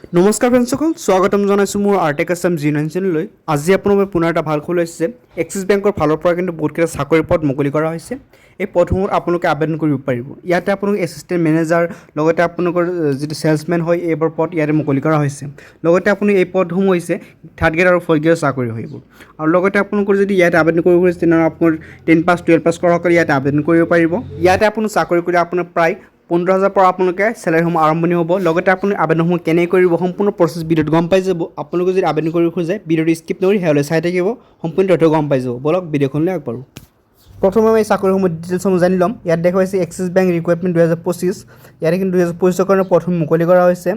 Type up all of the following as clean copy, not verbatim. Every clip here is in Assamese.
নমস্কাৰ ফ্ৰেণ্ডসকল, স্বাগতম জনাইছোঁ মোৰ আৰ্টেক আছাম G9 চেনেললৈ। আজি আপোনালোকে পুনৰ এটা ভাল খবৰ লৈছে। এক্সিছ বেংকৰ ফালৰ পৰা কিন্তু বহুতকেইটা চাকৰি পদ মুকলি কৰা হৈছে। এই পদসমূহত আপোনালোকে আবেদন কৰিব পাৰিব। ইয়াতে আপোনালোকে এছিষ্টেণ্ট মেনেজাৰ লগতে আপোনালোকৰ যিটো চেলছমেন হয় এইবোৰ পদ ইয়াতে মুকলি কৰা হৈছে। লগতে আপুনি এই পদসমূহ হৈছে 3rd গ্ৰেড আৰু 4th গ্ৰেডৰ চাকৰি হ'ব। আৰু লগতে আপোনালোকৰ যদি ইয়াতে আবেদন কৰিব খুজিছে তেনেহ'লে আপোনাৰ 10 পাছ 12 পাছ কৰাসকলে ইয়াতে আবেদন কৰিব পাৰিব। ইয়াতে আপুনি চাকৰি কৰি আপোনাৰ প্ৰায় 15,000 পৰা আপোনালোকে চেলাৰীসমূহ আৰম্ভণি হ'ব। লগতে আপুনি আবেদনসমূহ কেনে কৰিব সম্পূৰ্ণ প্ৰচেছ ভিডিঅ'ত গম পাই যাব। আপোনালোকে যদি আবেদন কৰিব খোজে ভিডিঅ'টো স্কিপ নকৰি শেষলৈ চাই থাকিব, সম্পূৰ্ণ তথ্য গম পাই যাব। বলক ভিডিঅ'খনলৈ আগবাঢ়ো। প্ৰথমে আমি চাকৰিসমূহ ডিটেইলছসমূহ জানি ল'ম। ইয়াত দেখুৱাইছে এক্সিছ বেংক ৰিক্ৰুইটমেণ্ট 2025। ইয়াতে কিন্তু 2025 কাৰণে প্ৰথম মুকলি কৰা হৈছে।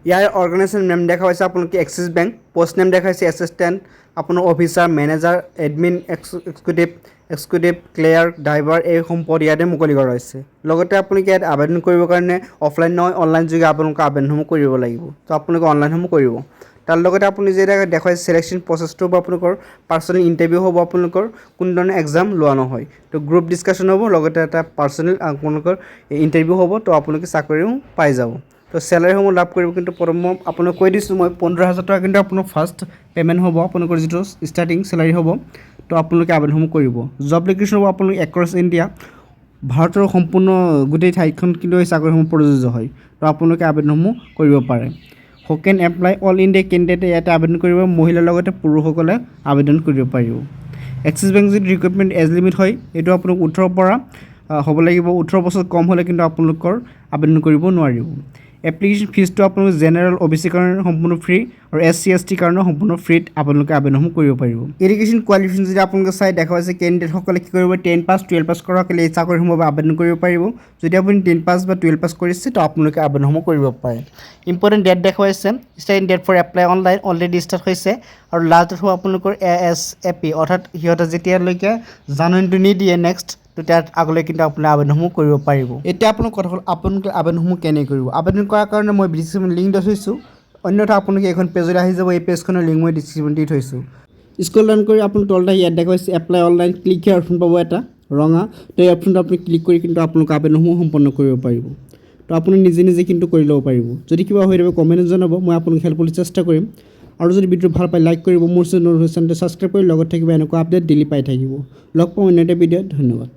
ইয়াৰ অৰ্গেনাইজেশ্যন নেম দেখা হৈছে আপোনালোকে এক্সিছ বেংক, পষ্ট নেম দেখাইছে এছিষ্টেণ্ট, আপোনাৰ officer, manager, admin, executive, clerk, driver এই পদ ইয়াতে মুকলি কৰা হৈছে। লগতে আপোনালোকে ইয়াত আবেদন কৰিবৰ কাৰণে অফলাইন নহয় অনলাইন যোগে আপোনালোকে আবেদনসমূহ কৰিব লাগিব। তো আপোনালোকে অনলাইনসমূহ কৰিব। তাৰ লগতে আপুনি যে দেখুৱাইছে চিলেকশ্যন প্ৰচেছটো হ'ব আপোনালোকৰ পাৰ্চনেল ইণ্টাৰভিউ হ'ব, আপোনালোকৰ কোনো ধৰণৰ এক্সাম লোৱা নহয়। তো গ্ৰুপ ডিছকাশ্যন হ'ব, লগতে এটা পাৰ্চনেল আপোনালোকৰ ইণ্টাৰভিউ হ'ব। তো আপোনালোকে চাকৰিও পাই যাব। তো চেলাৰীসমূহ লাভ কৰিব। কিন্তু প্ৰথম আপোনাক কৈ দিছোঁ মই 15,000 টকা কিন্তু আপোনাৰ ফাৰ্ষ্ট পে'মেণ্ট হ'ব, আপোনালোকৰ যিটো ষ্টাৰ্টিং চেলাৰী হ'ব। তো আপোনালোকে আবেদনসমূহ কৰিব। জব লোকেশ্যন হ'ব আপোনালোক এক্ৰছ ইণ্ডিয়া, ভাৰতৰ সম্পূৰ্ণ গোটেই ঠাইখন কিন্তু এই চাকৰিসমূহ প্ৰযোজ্য হয়। তো আপোনালোকে আবেদনসমূহ কৰিব পাৰে। হু কেন এপ্লাই অল ইণ্ডিয়া কেণ্ডিডেটে ইয়াতে আবেদন কৰিব, মহিলাৰ লগতে পুৰুষসকলে আবেদন কৰিব পাৰিব। এক্সিছ বেংক যদি ৰিক্ৰুইটমেণ্ট এজ লিমিট হয় এইটো আপোনালোক 18 পৰা হ'ব লাগিব। 18 বছৰ কম হ'লে কিন্তু আপোনালোকৰ আবেদন কৰিব নোৱাৰিব। এপ্লিকেশ্যন ফিজটো আপোনালোকে জেনেৰেল OBC কাৰণে সম্পূৰ্ণ ফ্ৰী আৰু SC ST কাৰণে সম্পূৰ্ণ ফ্ৰীত আপোনালোকে আবেদনসমূহ কৰিব পাৰিব। এডুকেশ্যন কোৱালিফিকেশ্যন যদি আপোনালোকে চাই দেখা হৈছে কেণ্ডিডেটসকলে কি কৰিব, 10 পাছ 12 পাছ কৰাসকলে এই চাকৰিসমূহ আবেদন কৰিব পাৰিব। যদি আপুনি 10 পাছ বা 12 পাছ কৰিছে তো আপোনালোকে আবেদনসমূহ কৰিব পাৰে। ইম্পৰ্টেণ্ট ডেট দেখুৱাইছে, starting date for apply online already start হৈছে আৰু লাষ্ট ডেট হ'ব আপোনালোকৰ ASAP, অৰ্থাৎ সিহঁতে যেতিয়ালৈকে জানুৱাৰীটো নিদিয়ে নেক্সট তো তাত আগলৈ কিন্তু আপুনি আবেদনসমূহ কৰিব পাৰিব। এতিয়া আপোনাৰ কথা হ'ল আপোনালোকে আবেদনসমূহ কেনে কৰিব। আবেদন কৰাৰ কাৰণে মই ডিছক্ৰিপশ্যন লিংক দি থৈছোঁ, অন্যথা আপোনালোকে এইখন পেজলৈ আহি যাব। এই পেজখনৰ লিংক মই ডিছক্ৰিপশ্যন দি থৈছোঁ। স্ক্ৰল ডাউন কৰি আপোনালোকে তলতে ইয়াত দেখুৱাইছে এপ্লাই অনলাইন, ক্লিক হিয়াৰ অপশ্যন পাব এটা ৰঙা। তো এই অপশ্যনটো আপুনি ক্লিক কৰি কিন্তু আপোনালোকে আবেদনসমূহ সম্পন্ন কৰিব পাৰিব। তো আপুনি নিজে নিজে কিন্তু কৰি ল'ব পাৰিব। যদি কিবা হৈ থাকে কমেণ্টত জনাব, মই আপোনাক হেল্প কৰিবলৈ চেষ্টা কৰিম। আৰু যদি ভিডিঅ'টো ভাল পায় লাইক কৰিব, মোৰ চেনেলটো ছাবস্ক্ৰাইব কৰি লগত থাকিব, এনেকুৱা আপডেট ডেইলি পাই থাকিব। লগ পাম অন্য এটা ভিডিঅ'ত। ধন্যবাদ।